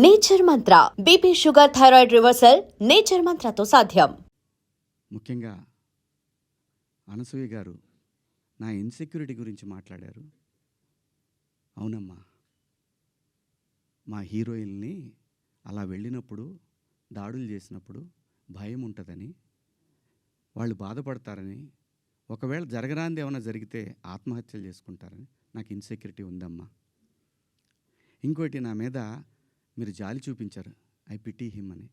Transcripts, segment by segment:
Nature Mantra BP sugar thyroid reversal nature మంత్రతో సాధ్యం. ముఖ్యంగా అనసూయ గారు నా ఇన్సెక్యూరిటీ గురించి మాట్లాడారు. అవునమ్మా, మా హీరోయిన్ని అలా వెళ్ళినప్పుడు దాడులు చేసినప్పుడు భయం ఉంటుందని, వాళ్ళు బాధపడతారని, ఒకవేళ జరగరాంది ఏమైనా జరిగితే ఆత్మహత్యలు చేసుకుంటారని నాకు ఇన్సెక్యూరిటీ ఉందమ్మా. ఇంకోటి, నా మీద మీరు జాలి చూపించారు, ఐ పిటీ హిమ్ అని.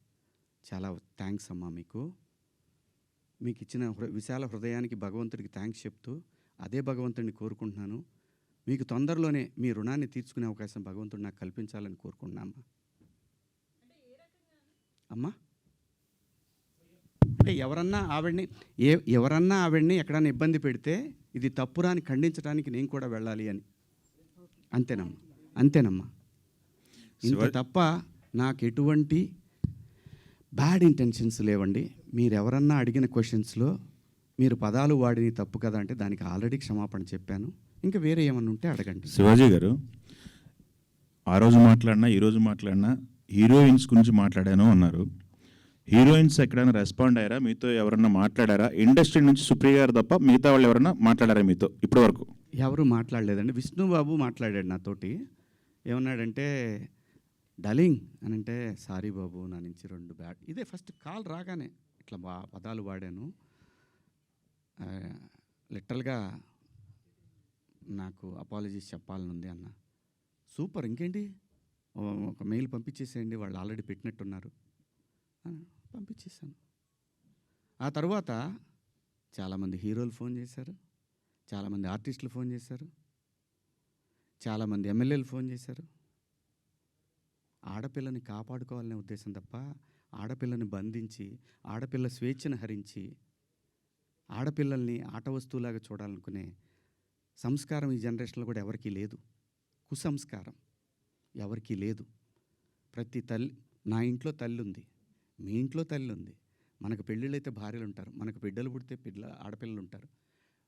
చాలా థ్యాంక్స్ అమ్మా. మీకు ఇచ్చిన విశాల హృదయానికి భగవంతుడికి థ్యాంక్స్ చెప్తూ అదే భగవంతుడిని కోరుకుంటున్నాను. మీకు తొందరలోనే మీ రుణాన్ని తీర్చుకునే అవకాశం భగవంతుడు నాకు కల్పించాలని కోరుకుంటున్నామ్మా. అమ్మా, అంటే ఎవరన్నా ఆవిడ్ని ఎక్కడన్నా ఇబ్బంది పెడితే ఇది తప్పురాని ఖండించడానికి నేను కూడా వెళ్ళాలి అని. అంతేనమ్మా. ఇంత తప్ప నాకు ఎటువంటి బ్యాడ్ ఇంటెన్షన్స్ లేవండి. మీరు ఎవరన్నా అడిగిన క్వశ్చన్స్లో మీరు పదాలు వాడిని తప్పు కదా అంటే దానికి ఆల్రెడీ క్షమాపణ చెప్పాను. ఇంకా వేరే ఏమన్నా ఉంటే అడగండి. శివాజీ గారు, ఆ రోజు మాట్లాడినా ఈరోజు మాట్లాడినా హీరోయిన్స్ గురించి మాట్లాడాను అన్నారు. హీరోయిన్స్ ఎక్కడైనా రెస్పాండ్ అయ్యారా? మీతో ఎవరన్నా మాట్లాడారా? ఇండస్ట్రీ నుంచి సుప్రియ గారు తప్ప మిగతా వాళ్ళు ఎవరన్నా మాట్లాడారా మీతో ఇప్పటి వరకు? ఎవరు మాట్లాడలేదండి. విష్ణుబాబు మాట్లాడాడు నాతోటి. ఏమన్నాడంటే, డలింగ్ అని అంటే, సారీ బాబు, నా నుంచి 2 బ్యాడ్, ఇదే ఫస్ట్ కాల్ రాగానే ఇట్లా పదాలు వాడాను. లిటరల్గా నాకు అపాలజీస్ చెప్పాలనుంది అన్న. సూపర్, ఇంకేంటి, ఒక మెయిల్ పంపించేసేయండి, వాళ్ళు ఆల్రెడీ పెట్టినట్టున్నారు. పంపించేసాను. ఆ తర్వాత చాలామంది హీరోలు ఫోన్ చేశారు, చాలామంది ఆర్టిస్టులు ఫోన్ చేశారు, చాలామంది ఎమ్మెల్యేలు ఫోన్ చేశారు. ఆడపిల్లని కాపాడుకోవాలనే ఉద్దేశం తప్ప ఆడపిల్లని బంధించి, ఆడపిల్ల స్వేచ్ఛను హరించి, ఆడపిల్లల్ని ఆట వస్తువులాగా చూడాలనుకునే సంస్కారం ఈ జనరేషన్లో కూడా ఎవరికీ లేదు. కుసంస్కారం ఎవరికీ లేదు. ప్రతి తల్లి, నా ఇంట్లో తల్లి ఉంది, మీ ఇంట్లో తల్లి ఉంది, మనకు పెళ్ళిళ్ళు అయితే భార్యలు ఉంటారు, మనకు బిడ్డలు పుడితే ఆడపిల్లలు ఉంటారు.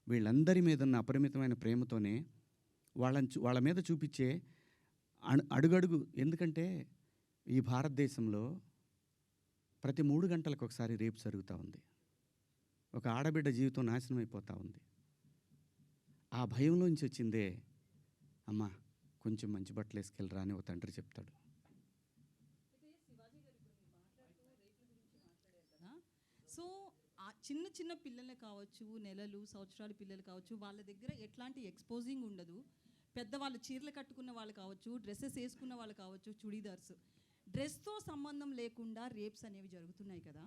వీళ్ళందరి మీద ఉన్న అపరిమితమైన ప్రేమతోనే వాళ్ళ మీద చూపించే అడుగడుగు. ఎందుకంటే ఈ భారతదేశంలో ప్రతి 3 గంటలకు ఒకసారి రేపు జరుగుతూ ఉంది. ఒక ఆడబిడ్డ జీవితం నాశనం అయిపోతూ ఉంది. ఆ భయంలోంచి వచ్చిందే, అమ్మ కొంచెం మంచి బట్టలు వేసుకెళ్ళరా అని ఒక తండ్రి చెప్తాడు. సో ఆ చిన్న చిన్న పిల్లలు కావచ్చు, నెలలు సంవత్సరాల పిల్లలు కావచ్చు, వాళ్ళ దగ్గర ఎట్లాంటి ఎక్స్పోజింగ్ ఉండదు. పెద్దవాళ్ళు చీరలు కట్టుకున్న వాళ్ళు కావచ్చు, డ్రెస్సెస్ వేసుకున్న వాళ్ళు కావచ్చు, చుడీదార్స్, డ్రెస్తో సంబంధం లేకుండా రేప్స్ అనేవి జరుగుతున్నాయి కదా.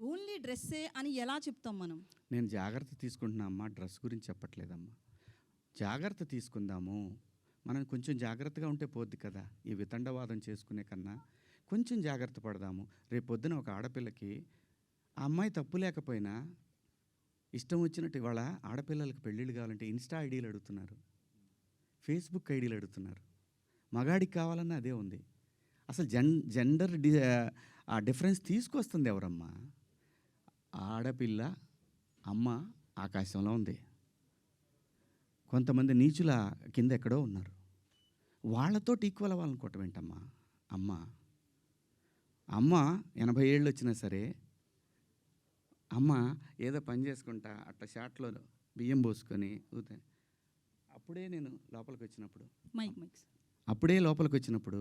ఓన్లీ డ్రెస్సే అని ఎలా చెప్తాం మనం? నేను జాగ్రత్త తీసుకుంటున్నా అమ్మా, డ్రెస్ గురించి చెప్పట్లేదమ్మా. జాగ్రత్త తీసుకుందాము, మనం కొంచెం జాగ్రత్తగా ఉంటే పోద్ది కదా. ఈ వితండవాదం చేసుకునే కన్నా కొంచెం జాగ్రత్త పడదాము. రేపు పొద్దున ఒక ఆడపిల్లకి ఆ అమ్మాయి తప్పు లేకపోయినా ఇష్టం వచ్చినట్టు, ఇవాళ ఆడపిల్లలకు పెళ్ళిళ్ళు కావాలంటే ఇన్స్టా ఐడీలు అడుగుతున్నారు, ఫేస్బుక్ ఐడీలు అడుగుతున్నారు. మగాడికి కావాలన్నా అదే ఉంది. అసలు జెండర్ ఆ డిఫరెన్స్ తీసుకొస్తుంది ఎవరమ్మా? ఆడపిల్ల అమ్మ ఆకాశంలో ఉంది, కొంతమంది నీచుల కింద ఎక్కడో ఉన్నారు. వాళ్ళతో ఈక్వల్ అవ్వాలనుకోవటం ఏంటమ్మా? అమ్మ 80 ఏళ్ళు వచ్చినా సరే, అమ్మ ఏదో పని చేసుకుంటా అట్లా షాట్లో బియ్యం పోసుకొని అప్పుడే లోపలికి వచ్చినప్పుడు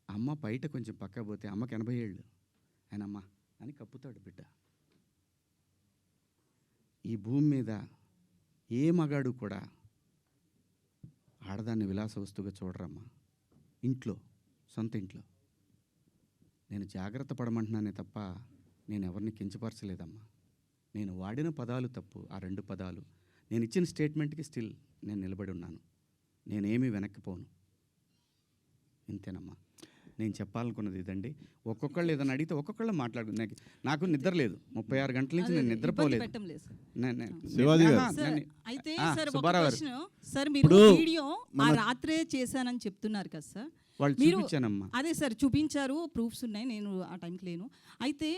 అమ్మ బయట కొంచెం పక్క పోతే అమ్మకి 80 ఏళ్ళు, ఆయన అమ్మ అని కప్పుతాడు బిడ్డ. ఈ భూమి మీద ఏ మగాడు కూడా ఆడదాన్ని విలాస వస్తువుగా చూడరమ్మా. సొంత ఇంట్లో నేను జాగ్రత్త పడమంటున్నానే తప్ప నేను ఎవరిని కించపరచలేదమ్మా. నేను వాడిన పదాలు తప్పు, ఆ 2 పదాలు. నేను ఇచ్చిన స్టేట్మెంట్కి స్టిల్ నేను నిలబడి ఉన్నాను. నేనేమీ వెనక్కిపోను. ఇంతేనమ్మా నేను చెప్పాలనుకున్నది ఇదండి. ఒక్కొక్కళ్ళు ఏదైనా అడిగితే ఒక్కొక్కళ్ళు మాట్లాడుకున్నాను. నాకు నిద్ర లేదు, 36 గంటల నుంచి నేను నిద్రపోలేదు. అయితే సార్, మీరు వీడియో రాత్రే చేశానని చెప్తున్నారు కదా సార్. వాళ్ళు చూపించానమ్మా. అదే సార్ చూపించారు, ప్రూఫ్స్ ఉన్నాయి, నేను ఆ టైంకి లేను. అయితే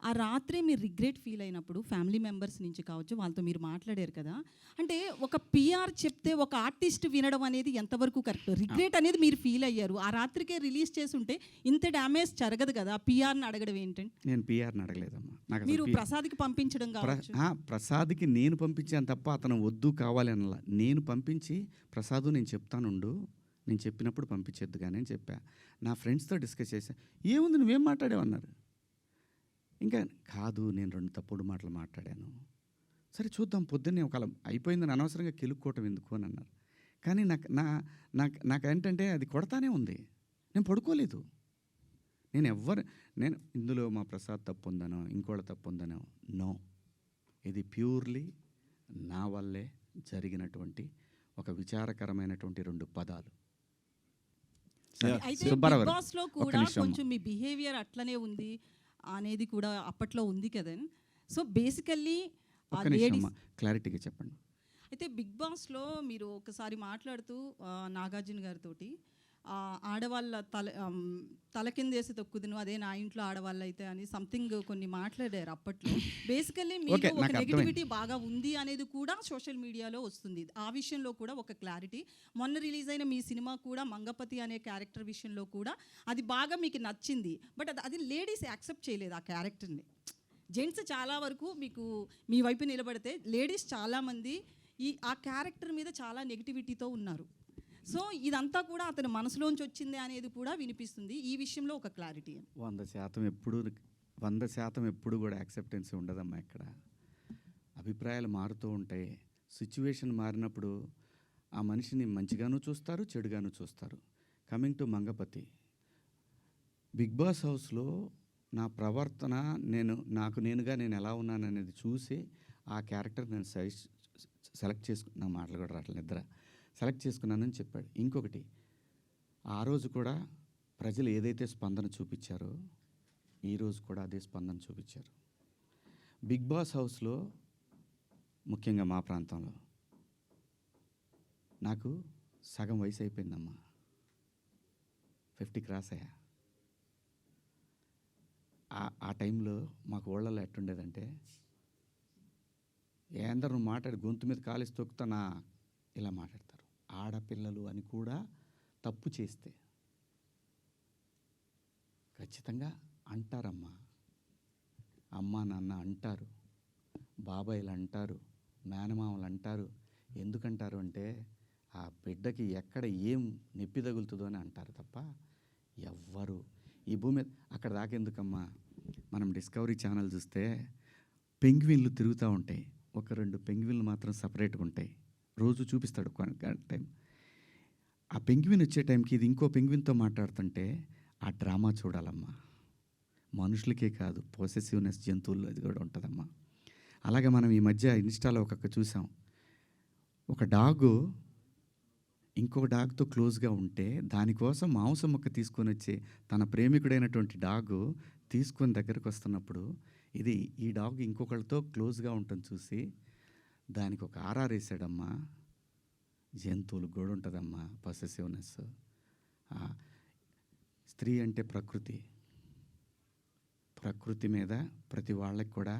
ఆ రాత్రే మీరు రిగ్రెట్ ఫీల్ అయినప్పుడు ఫ్యామిలీ మెంబర్స్ నుంచి కావచ్చు, వాళ్ళతో మీరు మాట్లాడారు కదా, అంటే ఒక పిఆర్ చెప్తే ఒక ఆర్టిస్ట్ వినడం అనేది ఎంతవరకు కరెక్ట్? రిగ్రెట్ అనేది మీరు ఫీల్ అయ్యారు, ఆ రాత్రికే రిలీజ్ చేసుంటే ఇంత డ్యామేజ్ జరగదు కదా, పిఆర్ని అడగడం ఏంటంటే? నేను పిఆర్ని అడగలేదమ్మా. నాకు మీరు అసలు ప్రసాద్కి పంపించడం కావచ్చు. ప్రసాద్కి నేను పంపించాను తప్ప అతను వద్దు కావాలి అనలా. నేను పంపించి ప్రసాదు నేను చెప్తానుండు, నేను చెప్పినప్పుడు పంపించేద్దు కానీ అని చెప్పా. నా ఫ్రెండ్స్తో డిస్కస్ చేశా. ఏముంది నువ్వేం మాట్లాడావన్నారు. ఇంకా కాదు నేను 2 తప్పుడు మాటలు మాట్లాడాను. సరే చూద్దాం పొద్దున్నే ఒకవేళ అయిపోయిందని అనవసరంగా కెలుక్కోవటం ఎందుకు అని అన్నారు. కానీ నాకేంటంటే అది కొడతానే ఉంది. నేను పడుకోలేదు. నేను ఇందులో మా ప్రసాద్ తప్పు ఉందనో ఇంకోళ్ళ తప్పు ఉందనో నో. ఇది ప్యూర్లీ నా వల్లే జరిగినటువంటి ఒక విచారకరమైనటువంటి 2 పదాలు. అయితే సుబ్బారావు బిగ్ గారు, బాస్లో ఒక్క కూడా నిమిషం అమ్మా. కొంచెం మీ బిహేవియర్ అట్లనే ఉంది అనేది కూడా అప్పట్లో ఉంది కదండి. సో బేసికల్లీ ఒక్క నిమిషం అమ్మా, క్లారిటీగా చెప్పండి. అయితే బిగ్ బాస్లో మీరు ఒకసారి మాట్లాడుతూ నాగార్జున గారితోటి ఆడవాళ్ళ తల కిందేసి తొక్కుదును అదే నా ఇంట్లో ఆడవాళ్ళు అయితే అని సంథింగ్ కొన్ని మాట్లాడారు అప్పట్లో. బేసికల్లీ మీకు Okay, ఒక నాకు నెగిటివిటీ బాగా ఉంది అనేది కూడా సోషల్ మీడియాలో వస్తుంది. ఆ విషయంలో కూడా ఒక క్లారిటీ. మొన్న రిలీజ్ అయిన మీ సినిమా కూడా మంగపతి అనే క్యారెక్టర్ విషయంలో కూడా అది బాగా మీకు నచ్చింది, బట్ అది లేడీస్ యాక్సెప్ట్ చేయలేదు ఆ క్యారెక్టర్ని. జెంట్స్ చాలా వరకు మీకు మీ వైపు నిలబడితే లేడీస్ చాలామంది ఆ క్యారెక్టర్ మీద చాలా నెగిటివిటీతో ఉన్నారు. సో ఇదంతా కూడా అతని మనసులోంచి వచ్చింది అనేది కూడా వినిపిస్తుంది. ఈ విషయంలో ఒక క్లారిటీ. 100% ఎప్పుడు కూడా యాక్సెప్టెన్స్ ఉండదమ్మా. ఇక్కడ అభిప్రాయాలు మారుతూ ఉంటాయి. సిచ్యువేషన్ మారినప్పుడు ఆ మనిషిని మంచిగాను చూస్తారు, చెడుగాను చూస్తారు. Coming to Mangapathi, big boss హౌస్లో నా ప్రవర్తన నాకు నేనుగా నేను ఎలా ఉన్నాను అనేది చూసి ఆ క్యారెక్టర్ నేను సెలెక్ట్ చేసుకున్న మాటలు కూడా రావట్లేదు, నిద్ర సెలెక్ట్ చేసుకున్నానని చెప్పాడు. ఇంకొకటి, ఆ రోజు కూడా ప్రజలు ఏదైతే స్పందన చూపించారో ఈరోజు కూడా అదే స్పందన చూపించారు. బిగ్ బాస్ హౌస్లో ముఖ్యంగా మా ప్రాంతంలో నాకు సగం వయసు అయిపోయిందమ్మా. 50 క్రాస్ అయ్యా. ఆ టైంలో మాకు ఊళ్ళల్లో ఎట్టుండేదంటే, ఏందరూ మాట్లాడి గొంతు మీద కాలేసి తొక్కుతానా ఇలా మాట్లాడతారు. ఆడపిల్లలు అని కూడా తప్పు చేస్తే ఖచ్చితంగా అంటారమ్మా. అమ్మ నాన్న అంటారు, బాబాయిలు అంటారు, మేనమామలు అంటారు. ఎందుకంటారు అంటే ఆ బిడ్డకి ఎక్కడ ఏం నొప్పి తగులుతుందో అని అంటారు తప్ప ఎవ్వరు ఈ భూమి మీద అక్కడ దాకెందుకమ్మా. మనం డిస్కవరీ ఛానల్ చూస్తే పెంగ్విన్లు తిరుగుతూ ఉంటాయి. 1-2 పెంగ్విన్లు మాత్రం సపరేట్గా ఉంటాయి. రోజు చూపిస్తాడు టైం. ఆ పెంగ్విన్ వచ్చే టైంకి ఇది ఇంకో పెంగ్విన్తో మాట్లాడుతుంటే ఆ డ్రామా చూడాలమ్మా. మనుషులకే కాదు, పొసెసివ్నెస్ జంతువుల్లో అది కూడా ఉంటుందమ్మా. అలాగే మనం ఈ మధ్య ఇన్స్టాలో చూసాం. ఒక డాగు ఇంకొక డాగ్తో క్లోజ్గా ఉంటే దానికోసం మాంసం ముక్క తీసుకొని వచ్చి తన ప్రేమికుడైనటువంటి డాగు తీసుకొని దగ్గరకు వస్తున్నప్పుడు ఈ డాగ్ ఇంకొకళ్ళతో క్లోజ్గా ఉంటుంది చూసి దానికి ఒక ఆరారేసాడమ్మా. జంతువులు కూడా ఉంటుందమ్మా పొసెసివ్నెస్. స్త్రీ అంటే ప్రకృతి మీద ప్రతి వాళ్ళకి కూడా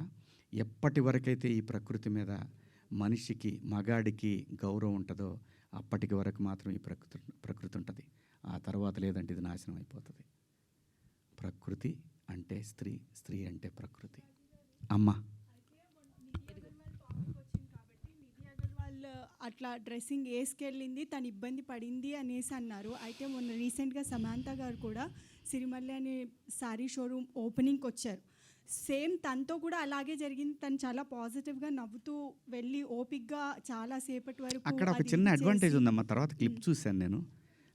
ఎప్పటి వరకైతే ఈ ప్రకృతి మీద మనిషికి మగాడికి గౌరవం ఉంటుందో అప్పటికి వరకు మాత్రం ఈ ప్రకృతి ఉంటుంది. ఆ తర్వాత లేదంటే ఇది నాశనం అయిపోతుంది. ప్రకృతి అంటే స్త్రీ అంటే ప్రకృతి. అమ్మ అట్లా డ్రెస్సింగ్ వేసుకెళ్ళింది, తను ఇబ్బంది పడింది అనేసి అన్నారు. అయితే మొన్న రీసెంట్గా సమాంత గారు కూడా సిరిమల్లి అనే శారీ షోరూమ్ ఓపెనింగ్కి వచ్చారు. సేమ్ తనతో కూడా అలాగే జరిగింది. తను చాలా పాజిటివ్గా నవ్వుతూ వెళ్ళి ఓపిక్గా చాలా సేపటి వరకు అక్కడ ఒక చిన్న అడ్వాంటేజ్ ఉందమ్మా. తర్వాత క్లిప్ చూశాను నేను.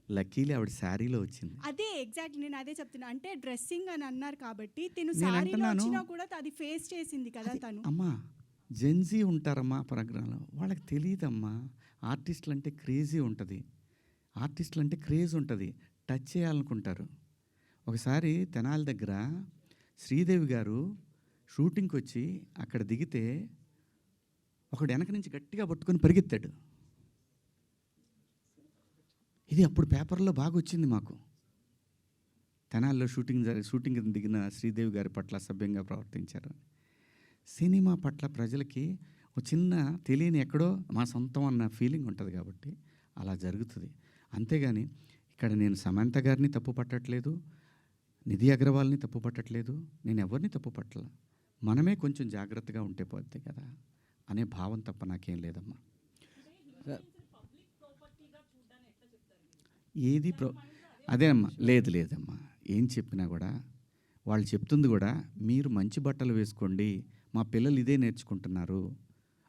లక్కీలీ ఆవిడ శారీలో వచ్చింది. అదే ఎగ్జాక్ట్లీ నేను అదే చెప్తున్నా. అంటే డ్రెస్సింగ్ అని అన్నారు కాబట్టి తిను నేను శారీలో అంటున్నాను, వచ్చినా కూడా అది ఫేస్ చేసింది కదా తను. అమ్మా జెన్జీ ఉంటారమ్మా ప్రోగ్రాంలో, వాళ్ళకి తెలియదమ్మా. ఆర్టిస్టులు అంటే క్రేజీ ఉంటుంది, ఆర్టిస్టులు అంటే క్రేజ్ ఉంటుంది, టచ్ చేయాలనుకుంటారు. ఒకసారి తెనాలి దగ్గర శ్రీదేవి గారు షూటింగ్కి వచ్చి అక్కడ దిగితే ఒకడు వెనక నుంచి గట్టిగా పట్టుకొని పరిగెత్తాడు. ఇది అప్పుడు పేపర్లో బాగా వచ్చింది మాకు. తెనాల్లో షూటింగ్ దిగిన శ్రీదేవి గారి పట్ల అసభ్యంగా ప్రవర్తించారు. సినిమా పట్ల ప్రజలకి ఒక చిన్న తెలియని ఎక్కడో మా సొంతం అన్న ఫీలింగ్ ఉంటుంది కాబట్టి అలా జరుగుతుంది. అంతేగాని ఇక్కడ నేను సమంత గారిని తప్పు పట్టట్లేదు, నిధి అగర్వాల్ని తప్పు పట్టట్లేదు, నేను ఎవరిని తప్పు పట్టల. మనమే కొంచెం జాగ్రత్తగా ఉంటే పోద్ది కదా అనే భావం తప్ప నాకేం లేదమ్మా. ఏది అదే అమ్మా, లేదమ్మా, ఏం చెప్పినా కూడా వాళ్ళు చెప్తుంది కూడా మీరు మంచి బట్టలు వేసుకోండి, మా పిల్లలు ఇదే నేర్చుకుంటున్నారు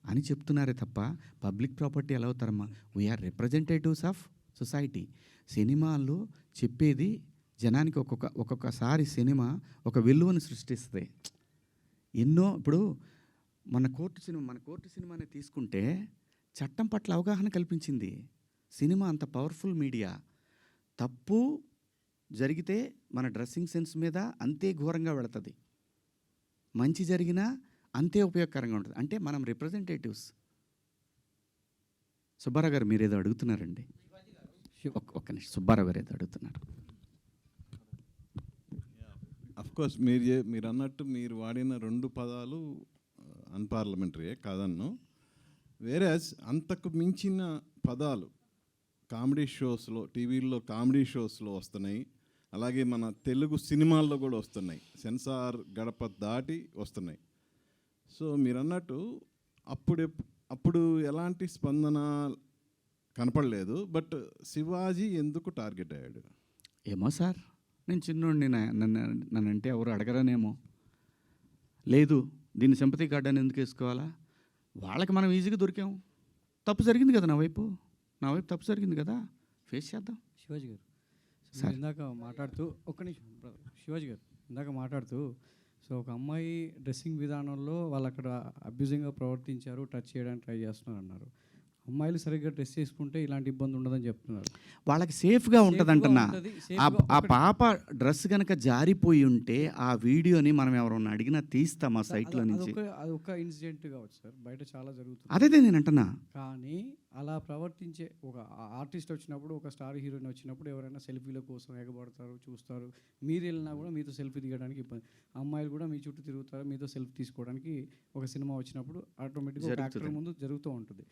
అని చెప్తున్నారే తప్ప పబ్లిక్ ప్రాపర్టీ ఎలా అవుతారమ్మా? We are representatives of society. సినిమాల్లో చెప్పేది జనానికి ఒక్కొక్కసారి సినిమా ఒక విలువను సృష్టిస్తుంది. ఎన్నో ఇప్పుడు మన కోర్టు సినిమాని తీసుకుంటే చట్టం పట్ల అవగాహన కల్పించింది. సినిమా అంత పవర్ఫుల్ మీడియా. తప్పు జరిగితే మన డ్రెస్సింగ్ సెన్స్ మీద అంతే ఘోరంగా వెళుతుంది, మంచి జరిగినా అంతే ఉపయోగకరంగా ఉంటుంది. అంటే మనం రిప్రజెంటేటివ్స్. సుబ్బారావు గారు మీరేదో అడుగుతున్నారండి. ఒక్క నిమిషం, సుబ్బారావు గారు ఏదో అడుగుతున్నారు. అఫ్కోర్స్ మీరు అన్నట్టు మీరు వాడిన 2 పదాలు అన్పార్లమెంటరీయే కాదన్ను. వేరేస్ అంతకు మించిన పదాలు కామెడీ షోస్లో, టీవీల్లో కామెడీ షోస్లో వస్తున్నాయి. అలాగే మన తెలుగు సినిమాల్లో కూడా వస్తున్నాయి, సెన్సార్ గడప దాటి వస్తున్నాయి. సో మీరు అన్నట్టు అప్పుడు ఎలాంటి స్పందన కనపడలేదు. బట్ శివాజీ ఎందుకు టార్గెట్ అయ్యాడు? ఏమో సార్, నేను చిన్నోడిని, నన్నంటే ఎవరు అడగరనేమో. లేదు దీన్ని సింపతి కార్డ్ అని ఎందుకు వేసుకోవాలా? వాళ్ళకి మనం ఈజీగా దొరికాము. తప్పు జరిగింది కదా, నా వైపు తప్పు జరిగింది కదా, ఫేస్ చేద్దాం. శివాజీ గారు సార్ ఇందాక మాట్లాడుతూ ఒక్క నిమిషం శివాజీ గారు ఇందాక మాట్లాడుతూ సో ఒక అమ్మాయి డ్రెస్సింగ్ విధానంలో వాళ్ళు అక్కడ అబ్యూజింగ్గా ప్రవర్తించారు, టచ్ చేయడానికి ట్రై చేస్తున్నారు అన్నారు. అమ్మాయిలు సరిగ్గా డ్రెస్ చేసుకుంటే ఇలాంటి ఇబ్బంది ఉండదని చెప్తున్నారు. వాళ్ళకి సేఫ్గా ఉంటుంది అంటున్నా. ఆ పాప డ్రెస్ కనుక జారిపోయి ఉంటే ఆ వీడియోని మనం ఎవరన్నా అడిగినా తీస్తాం ఆ సైట్లో నుంచి. అది ఒక ఇన్సిడెంట్ కావచ్చు సార్, బయట చాలా జరుగుతుంది. అదే నేను అంటున్నా. కానీ అలా ప్రవర్తించే ఒక ఆర్టిస్ట్ వచ్చినప్పుడు, ఒక స్టార్ హీరోయిన్ వచ్చినప్పుడు ఎవరైనా సెల్ఫీల కోసం ఎగబడతారు, చూస్తారు. మీరు వెళ్ళినా కూడా మీతో సెల్ఫీ దిగడానికి ఇబ్బంది. అమ్మాయిలు కూడా మీ చుట్టూ తిరుగుతారు, మీతో సెల్ఫీ తీసుకోవడానికి. ఒక సినిమా వచ్చినప్పుడు ఆటోమేటిక్గా యాక్టర్ ముందు జరుగుతూ ఉంటుంది.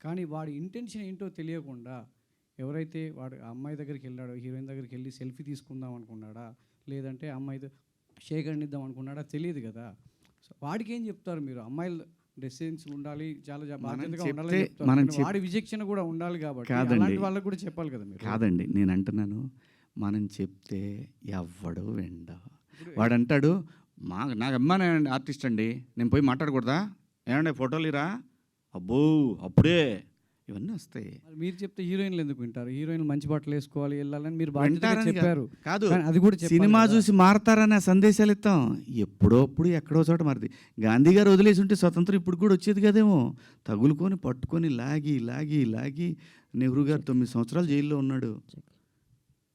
కానీ వాడి ఇంటెన్షన్ ఏంటో తెలియకుండా ఎవరైతే వాడు ఆ అమ్మాయి దగ్గరికి వెళ్ళాడో, హీరోయిన్ దగ్గరికి వెళ్ళి సెల్ఫీ తీసుకుందాం అనుకున్నాడా, లేదంటే అమ్మాయితో షేక్ హ్యాండ్ ఇద్దాం అనుకున్నాడా తెలియదు కదా. సో వాడికి ఏం చెప్తారు మీరు? అమ్మాయిలు డ్రెస్సింగ్స్ ఉండాలి, చాలా బాధ్యతగా ఉండాలని చెప్తారు. వాడి విచక్షణ కూడా ఉండాలి కాబట్టి అలాంటి వాళ్ళకి కూడా చెప్పాలి కదా మీరు. కాదండి, నేను అంటున్నాను, మనం చెప్తే ఎవ్వడు వెండ. వాడు అంటాడు, నాకు అమ్మాయి ఆర్టిస్ట్ అండి, నేను పోయి మాట్లాడకూడదా? ఏమంటే ఫోటోలు ఇరా, అబ్బో అప్పుడే ఇవన్నీ వస్తాయి. మీరు చెప్తే హీరోయిన్లు ఎందుకు వింటారు? హీరోయిన్లు మంచి బట్టలు వేసుకోవాలి, వెళ్ళాలని మీరు బాధ్యతగా చెప్పారు. కాదు, అది కూడా సినిమా చూసి మారతారనే సందేశాలు ఇస్తాం. ఎప్పుడోప్పుడు ఎక్కడో చోట మారుది. గాంధీ గారు వదిలేసి ఉంటే స్వతంత్రం ఇప్పుడు కూడా వచ్చేది కదేమో. తగులుకొని పట్టుకొని లాగి లాగి లాగి నెహ్రూ గారు 9 సంవత్సరాలు జైల్లో ఉన్నాడు.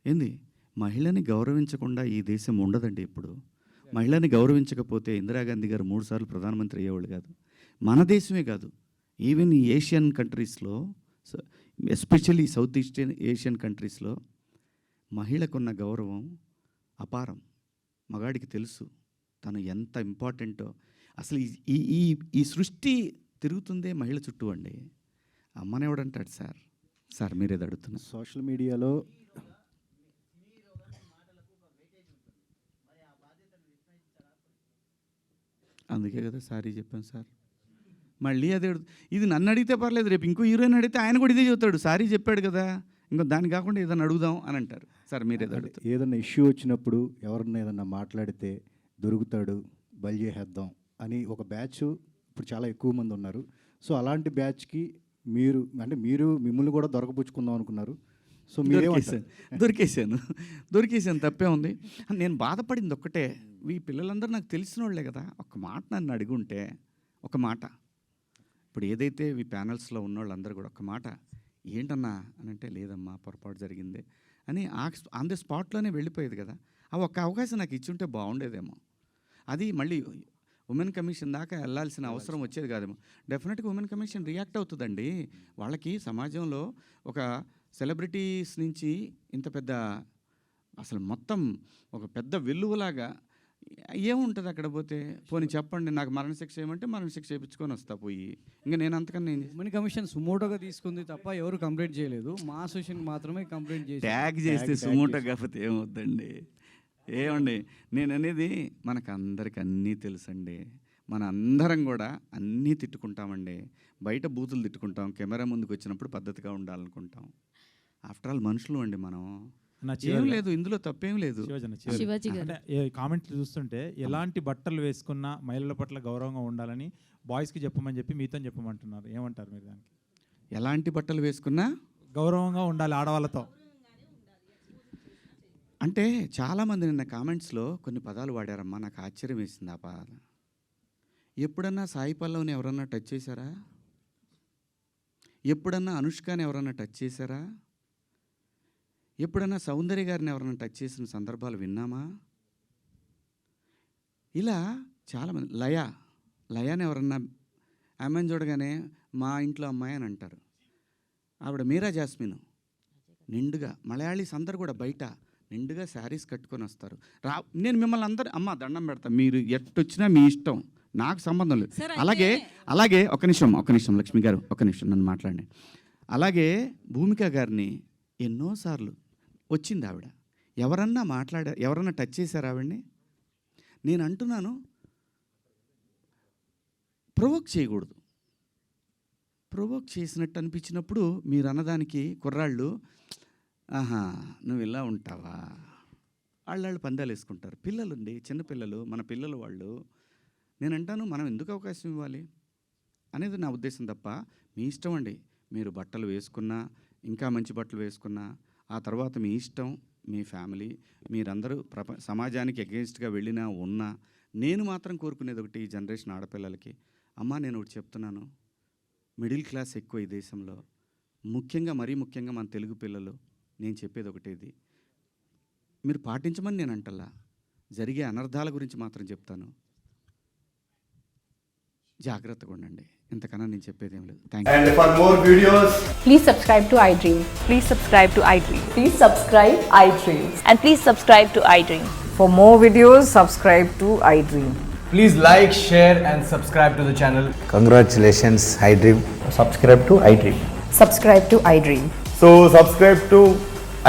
ఏంది, మహిళని గౌరవించకుండా ఈ దేశం ఉండదండి. ఇప్పుడు మహిళని గౌరవించకపోతే ఇందిరాగాంధీ గారు 3 సార్లు ప్రధానమంత్రి అయ్యేవాళ్ళు కాదు. మన దేశమే కాదు, ఈవెన్ ఈ ఏషియన్ కంట్రీస్లో, ఎస్పెషల్లీ సౌత్ ఈస్టర్న్ ఏషియన్ కంట్రీస్లో మహిళకున్న గౌరవం అపారం. మగాడికి తెలుసు తను ఎంత ఇంపార్టెంటో. అసలు ఈ సృష్టి తిరుగుతుందే మహిళ చుట్టూ అండి. అమ్మనేవాడంటాడు సార్ మీరేది అడుగుతున్నారు. సోషల్ మీడియాలో అందుకే కదా సారీ చెప్పాను సార్. మళ్ళీ అదే ఇది నన్ను అడిగితే పర్లేదు, రేపు ఇంకో హీరోయిన్ అడిగితే ఆయన కూడా ఇదే చెబుతాడు, సారీ చెప్పాడు కదా, ఇంకో దాన్ని కాకుండా ఏదైనా అడుగుదాం అని అంటారు. సార్ మీరేదో అడుగుతారు. ఏదన్నా ఇష్యూ వచ్చినప్పుడు ఎవరన్నా ఏదన్నా మాట్లాడితే దొరుకుతాడు, బలి చేసేద్దాం అని ఒక బ్యాచ్ ఇప్పుడు చాలా ఎక్కువ మంది ఉన్నారు. సో అలాంటి బ్యాచ్కి మీరు మిమ్మల్ని కూడా దొరకపుచ్చుకుందాం అనుకున్నారు. సో దొరికేసాను తప్పే ఉంది. నేను బాధపడింది ఒక్కటే, ఈ పిల్లలందరూ నాకు తెలిసిన వాళ్ళే కదా. ఒక మాట నన్ను అడుగుంటే, ఒక మాట, ఇప్పుడు ఏదైతే ఈ ప్యానల్స్లో ఉన్న వాళ్ళందరూ కూడా ఒక మాట ఏంటన్నా అని అంటే, లేదమ్మా పొరపాటు జరిగింది అని ఆన్ ది స్పాట్లోనే వెళ్ళిపోయేది కదా. ఆ ఒక్క అవకాశం నాకు ఇచ్చుంటే బాగుండేదేమో. అది మళ్ళీ ఉమెన్ కమిషన్ దాకా వెళ్ళాల్సిన అవసరం వచ్చేది కాదేమో. డెఫినెట్గా ఉమెన్ కమిషన్ రియాక్ట్ అవుతుందండి. వాళ్ళకి సమాజంలో ఒక సెలబ్రిటీస్ నుంచి ఇంత పెద్ద అసలు మొత్తం ఒక పెద్ద వెల్లువలాగా ఏముంటుంది అక్కడ పోతే. పోనీ చెప్పండి, నాకు మరణశిక్ష ఏమంటే మరణశిక్ష చేయించుకొని వస్తా పోయి. ఇంకా నేను అంతకన్నా ఏం ఉమెన్ కమిషన్ సుమోటోగా తీసుకుంది తప్ప ఎవరు కంప్లైంట్ చేయలేదు. మా అసోసియేషన్ మాత్రమే కంప్లైంట్ చేసి ట్యాగ్ చేస్తే సుమోటో కాకపోతే ఏమవుద్దండి. ఏమండి నేను అనేది మనకు అందరికి అన్నీ తెలుసండి. మన అందరం కూడా అన్నీ తిట్టుకుంటామండి. బయట బూతులు తిట్టుకుంటాం, కెమెరా ముందుకు వచ్చినప్పుడు పద్ధతిగా ఉండాలనుకుంటాం. ఆఫ్టర్ ఆల్ మనుషులు అండి మనం. ఏం లేదు, ఇందులో తప్పేం లేదు. శివాజీ గారు, కామెంట్లు చూస్తుంటే ఎలాంటి బట్టలు వేసుకున్నా మహిళల పట్ల గౌరవంగా ఉండాలని బాయ్స్కి చెప్పమని చెప్పి మీతో చెప్పమంటున్నారు. ఏమంటారు మీరు దానికి? ఎలాంటి బట్టలు వేసుకున్నా గౌరవంగా ఉండాలి ఆడవాళ్ళతో అంటే చాలామంది నిన్న కామెంట్స్లో కొన్ని పదాలు వాడారమ్మా, నాకు ఆశ్చర్యం వేసింది ఆ పదాలు. ఎప్పుడన్నా సాయి పల్లవిని ఎవరన్నా టచ్ చేశారా? ఎప్పుడన్నా అనుష్కని ఎవరన్నా టచ్ చేశారా? ఎప్పుడన్నా సౌందర్య గారిని ఎవరైనా టచ్ చేసిన సందర్భాలు విన్నామా? ఇలా చాలామంది లయాని ఎవరన్నా ఆమెను చూడగానే మా ఇంట్లో అమ్మాయి అని అంటారు. ఆవిడ మీరా జాస్మిన్ నిండుగా, మలయాళీస్ అందరు కూడా బయట నిండుగా శారీస్ కట్టుకొని వస్తారు. నేను మిమ్మల్ని అందరూ అమ్మ దండం పెడతా, మీరు ఎట్టొచ్చినా మీ ఇష్టం, నాకు సంబంధం లేదు. అలాగే ఒక నిమిషం లక్ష్మి గారు, ఒక నిమిషం నన్ను మాట్లాడండి. అలాగే భూమిక గారిని ఎన్నోసార్లు వచ్చింది ఆవిడ. ఎవరన్నా టచ్ చేశారు ఆవిడ్ని? నేను అంటున్నాను, ప్రొవోక్ చేయకూడదు. ప్రొవోక్ చేసినట్టు అనిపించినప్పుడు మీరు అన్నదానికి కుర్రాళ్ళు ఆహా నువ్వు ఇలా ఉంటావా, వాళ్ళు పందాలు వేసుకుంటారు. పిల్లలుండి చిన్నపిల్లలు, మన పిల్లలు వాళ్ళు. నేను అంటాను, మనం ఎందుకు అవకాశం ఇవ్వాలి అనేది నా ఉద్దేశం తప్ప మీ ఇష్టం అండి. మీరు బట్టలు వేసుకున్నా, ఇంకా మంచి బట్టలు వేసుకున్నా, ఆ తర్వాత మీ ఇష్టం, మీ ఫ్యామిలీ, మీరందరూ సమాజానికి అగెన్స్ట్గా వెళ్ళినా ఉన్నా. నేను మాత్రం కోరుకునేది ఒకటి, ఈ జనరేషన్ ఆడపిల్లలకి, అమ్మ నేను ఒకటి చెప్తున్నాను, మిడిల్ క్లాస్ ఎక్కువ ఈ దేశంలో, మరీ ముఖ్యంగా మన తెలుగు పిల్లలు. నేను చెప్పేది ఒకటేది, మీరు పాటించమని నేను అంటల్లా, జరిగే అనర్థాల గురించి మాత్రం చెప్తాను. జాగ్రత్తగా ఉండండి, ఇంతకన్నా నేను చెప్పేది ఏం లేదు. Thank you. And for more videos, please subscribe to iDream. Please subscribe to iDream. Please subscribe iDream. And please subscribe to iDream. For more videos, subscribe to iDream. please like, share and subscribe to the channel. Congratulations, iDream. Subscribe to iDream. Subscribe to iDream. So subscribe to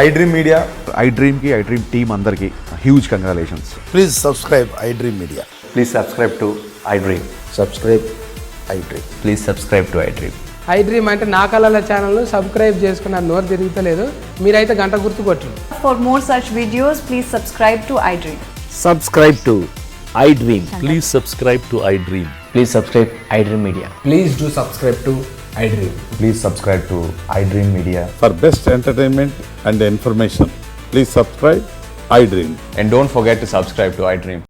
iDream Media. iDream ki iDream team andarki huge congratulations. Please subscribe iDream Media. Please subscribe to iDream. Subscribe iDream. Please subscribe to iDream. iDream అంటే నా కళల ఛానల్ను subscribe చేసుకున్న నోరు తిరుగుతలేదు, మీరైతే గంట గుర్తు కొట్టండి. For more such videos, please subscribe to iDream. Subscribe to iDream. Please subscribe to iDream. Please subscribe iDream Media. Please do subscribe to iDream. Please subscribe to iDream Media. For best entertainment and information, please subscribe iDream. And don't forget to subscribe to iDream.